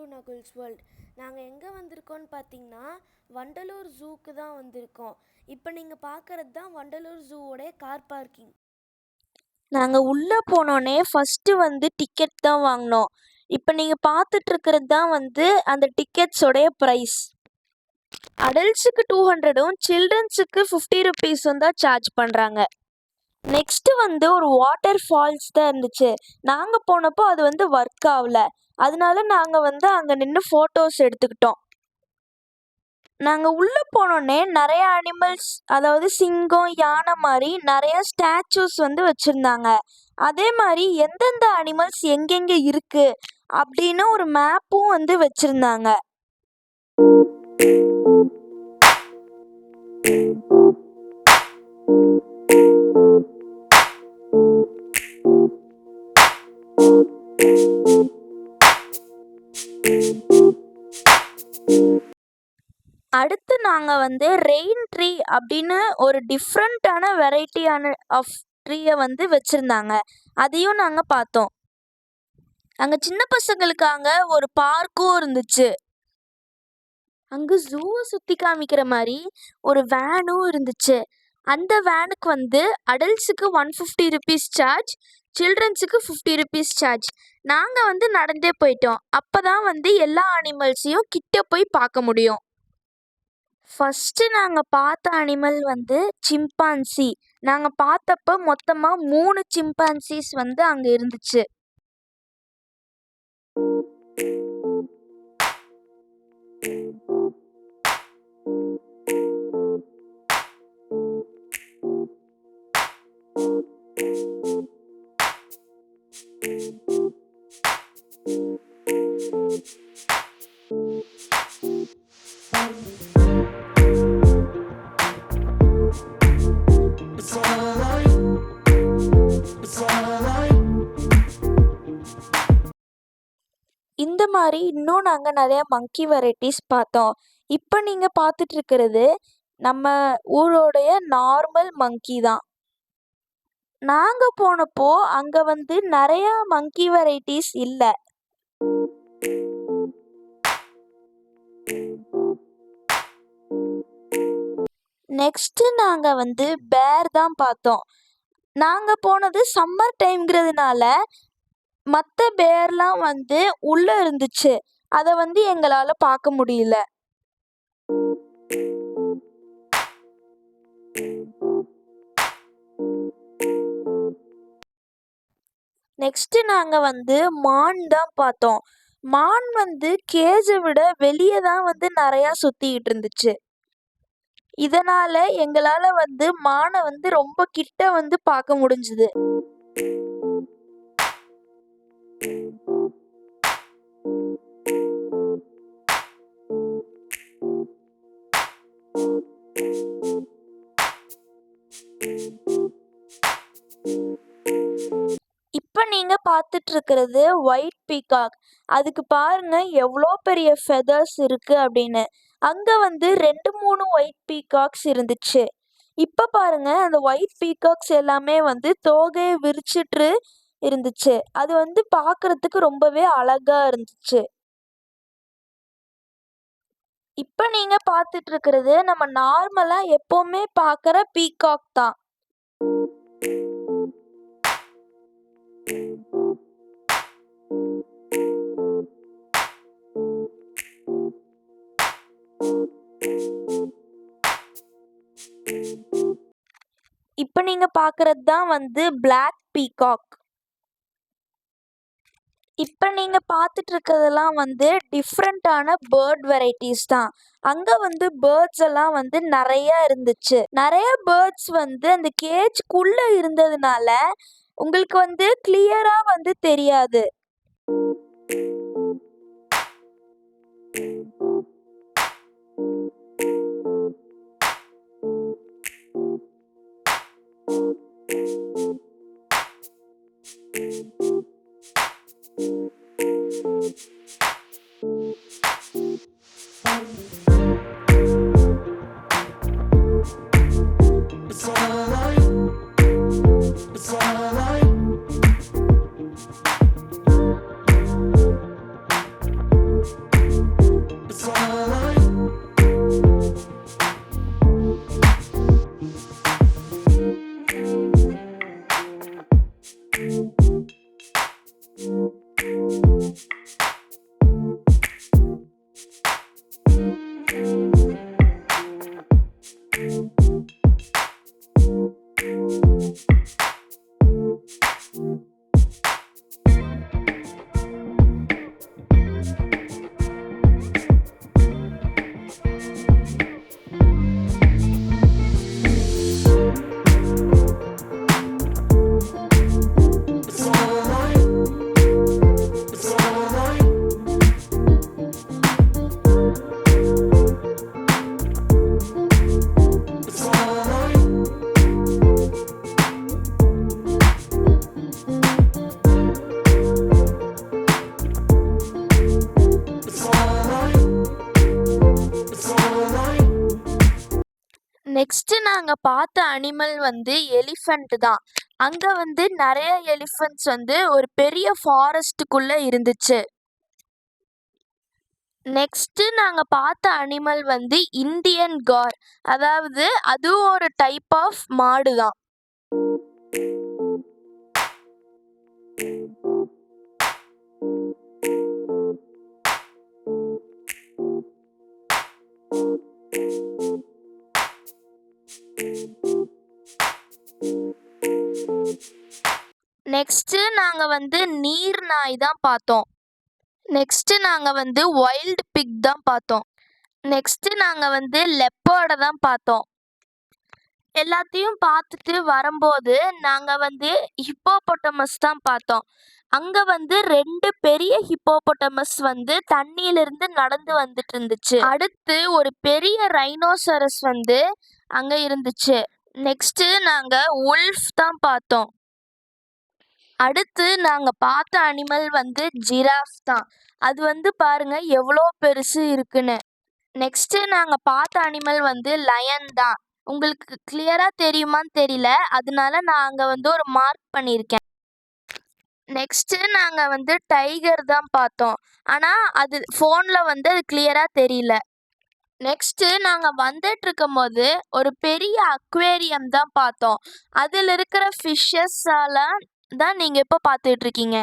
To நகுல்ஸ் world. நாங்கள் எங்கே வந்திருக்கோன்னு பார்த்தீங்கன்னா வண்டலூர் ஜூக்கு தான் வந்திருக்கோம். இப்போ நீங்கள் பார்க்குறது தான் வண்டலூர் ஜூவோடைய கார் பார்க்கிங். நாங்கள் உள்ளே போனோடனே ஃபஸ்ட்டு டிக்கெட் தான் வாங்கினோம். இப்போ நீங்கள் பார்த்துட்ருக்கிறது தான் அந்த டிக்கெட்ஸோடைய ப்ரைஸ். அடல்ட்ஸுக்கு 200ம் சில்ட்ரன்ஸுக்கு 50 ருபீஸும் தான் சார்ஜ் பண்ணுறாங்க. நெக்ஸ்ட்டு ஒரு வாட்டர் ஃபால்ஸ் தான் இருந்துச்சு. நாங்கள் போனப்போ அது ஒர்க் ஆகல. அதனால நாங்கள் அங்கே நின்று ஃபோட்டோஸ் எடுத்துக்கிட்டோம். நாங்கள் உள்ளே போனோடனே நிறைய அனிமல்ஸ், அதாவது சிங்கம், யானை மாதிரி நிறைய ஸ்டாச்சூஸ் வச்சுருந்தாங்க. அதே மாதிரி எந்தெந்த அனிமல்ஸ் எங்கெங்கே இருக்குது அப்படின்னு ஒரு மேப்பும் வச்சுருந்தாங்க. அடுத்து நாங்கள் ரெயின் ட்ரீ அப்படின்னு ஒரு டிஃப்ரெண்ட்டான வெரைட்டியான ஆஃப் ட்ரீயை வச்சுருந்தாங்க. அதையும் நாங்கள் பார்த்தோம். அங்கே சின்ன பசங்களுக்காக ஒரு பார்க்கும் இருந்துச்சு. அங்கே ஜூவை சுற்றி காமிக்கிற மாதிரி ஒரு வேனும் இருந்துச்சு. அந்த வேனுக்கு அடல்ட்ஸுக்கு 150 ருபீஸ் சார்ஜ், சில்ட்ரன்ஸுக்கு 50 ருபீஸ் சார்ஜ். நாங்கள் நடந்தே போயிட்டோம். அப்போ தான் எல்லா அனிமல்ஸையும் கிட்ட போய் பார்க்க முடியும். ஃபஸ்ட்டு நாங்கள் பார்த்த அனிமல் சிம்பான்சி. நாங்கள் பார்த்தப்ப மொத்தமாக 3 சிம்பான்சிஸ் அங்கே இருந்துச்சு. இந்த மாதிரி இன்னும் நாங்கள் நிறையா மங்கி வெரைட்டிஸ் பார்த்தோம். இப்போ நீங்கள் பார்த்துட்ருக்கிறது நம்ம ஊரோடைய நார்மல் மங்கி தான். நாங்கள் போனப்போ அங்கே நிறையா மங்கி வெரைட்டிஸ் இல்லை. நெக்ஸ்ட்டு நாங்கள் பேர் தான் பார்த்தோம். நாங்கள் போனது சம்மர் டைம்ங்கிறதுனால மற்ற பேர்லாம் உள்ளே இருந்துச்சு. அதை எங்களால் பார்க்க முடியல. நெக்ஸ்ட்டு நாங்கள் மான் தான் பார்த்தோம். மான் கேஜை விட வெளியே தான் நிறையா சுற்றிக்கிட்டு இருந்துச்சு. இதனால் எங்களால் மானை ரொம்ப கிட்ட பார்க்க முடிஞ்சுது. இப்போ நீங்கள் பார்த்துட்ருக்கிறது ஒயிட் பீகாக். அதுக்கு பாருங்க எவ்வளோ பெரிய ஃபெதர்ஸ் இருக்குது அப்படின்னு. அங்கே 2-3 ஒயிட் பீகாக்ஸ் இருந்துச்சு. இப்போ பாருங்க அந்த ஒயிட் பீகாக்ஸ் எல்லாமே தோகையை விரிச்சிட்டு இருந்துச்சு. அது பார்க்கறதுக்கு ரொம்பவே அழகா இருந்துச்சு. இப்போ நீங்கள் பார்த்துட்ருக்கிறது நம்ம நார்மலாக எப்போவுமே பார்க்குற பீகாக் தான். இப்போ நீங்கள் பார்க்குறது தான் பிளாக் பீகாக். இப்போ நீங்கள் பார்த்துட்ருக்கிறதெல்லாம் டிஃப்ரெண்ட்டான பேர்ட் வெரைட்டிஸ் தான். அங்கே பேர்ட்ஸ் எல்லாம் நிறையா இருந்துச்சு. நிறைய பேர்ட்ஸ் அந்த கேஜ்க்குள்ளே இருந்ததுனால உங்களுக்கு கிளியராக தெரியாது. நாங்க பார்த்த அனிமல் வந்து எலிஃபண்ட் தான். அங்க வந்து நிறைய எலிஃபண்ட்ஸ் வந்து ஒரு பெரிய ஃபாரஸ்ட்டுக்குள்ள இருந்துச்சு. நெக்ஸ்ட் நாங்க பார்த்த அனிமல் வந்து இந்தியன் கார். அதாவது அதுவும் ஒரு டைப் ஆஃப் மாடு தான். நெக்ஸ்ட் நாங்க வந்து நீர் நாய் தான் பார்த்தோம். நெக்ஸ்ட் நாங்க வந்து வைல்ட் பிக் தான் பார்த்தோம். நெக்ஸ்ட் நாங்க வந்து லெப்பர்டை தான் பார்த்தோம். எல்லாத்தையும் பார்த்துட்டு வரும்போது நாங்க வந்து ஹிப்போபொட்டமஸ் தான் பார்த்தோம். அங்க வந்து 2 பெரிய ஹிப்போபொட்டமஸ் வந்து தண்ணியிலிருந்து நடந்து வந்துட்டு இருந்துச்சு. அடுத்து ஒரு பெரிய ரைனோசரஸ் வந்து அங்க இருந்துச்சு. நெக்ஸ்ட் நாங்க உல்ஃப் தான் பார்த்தோம். அடுத்து நாங்க பார்த்த அனிமல் வந்து ஜிராஃப் தான். அது வந்து பாருங்க எவ்வளோ பெருசு இருக்குன்னு. நெக்ஸ்ட் நாங்க பார்த்த அனிமல் வந்து லயன் தான். உங்களுக்கு கிளியரா தெரியுமான்னு தெரியல, அதனால நான் அங்க வந்து ஒரு மார்க் பண்ணியிருக்கேன். நெக்ஸ்ட் நாங்க வந்து டைகர் தான் பார்த்தோம். ஆனா அது ஃபோன்ல வந்து அது கிளியரா தெரியல. நெக்ஸ்ட் நாங்க வந்துட்டு இருக்கும்போது ஒரு பெரிய அக்வேரியம் தான் பார்த்தோம். அதுல இருக்கிற ஃபிஷ்ஷஸால தான் நீங்க இப்போ பார்த்துட்டு இருக்கீங்க.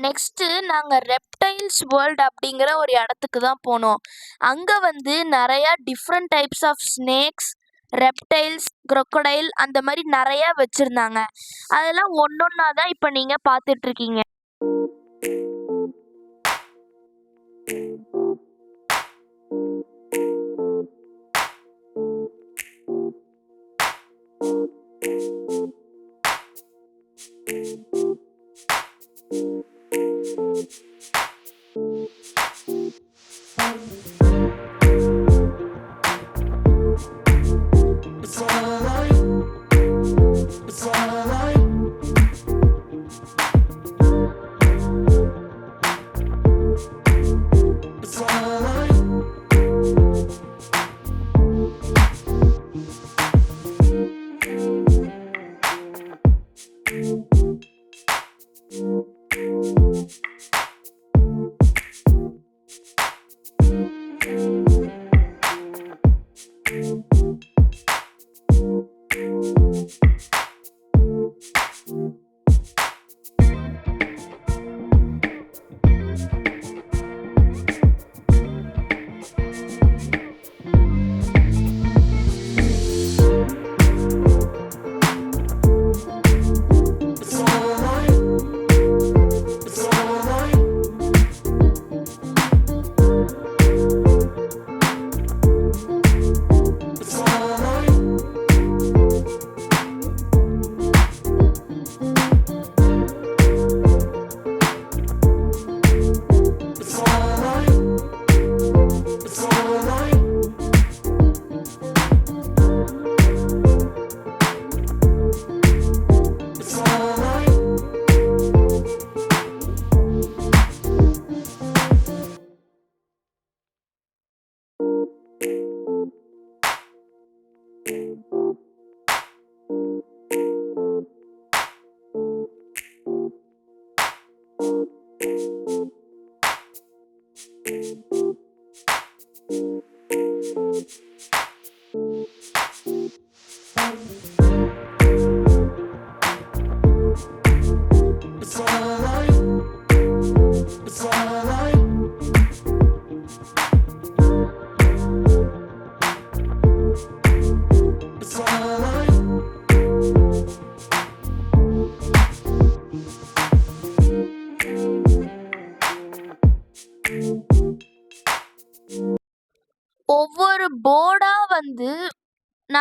நெக்ஸ்ட் நாங்க ரெப்டைல்ஸ் வேர்ல்ட் அப்படிங்கிற ஒரு இடத்துக்கு தான் போனோம். அங்க வந்து நிறைய different types of snakes, reptiles, crocodile அந்த மாதிரி நிறைய வச்சிருந்தாங்க. அதெல்லாம் ஒன்னொன்னா தான் இப்போ நீங்க பார்த்துட்டு இருக்கீங்க.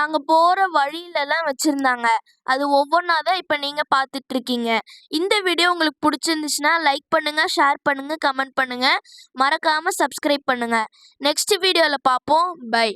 நாங்கள் போகிற வழியிலலாம் வச்சுருந்தாங்க. அது ஒவ்வொன்றா தான் இப்போ நீங்கள் பார்த்துட்ருக்கீங்க. இந்த வீடியோ உங்களுக்கு பிடிச்சிருந்துச்சுன்னா லைக் பண்ணுங்கள், ஷேர் பண்ணுங்கள், கமெண்ட் பண்ணுங்கள். மறக்காமல் சப்ஸ்கிரைப் பண்ணுங்கள். நெக்ஸ்ட் வீடியோவில் பார்ப்போம். பை.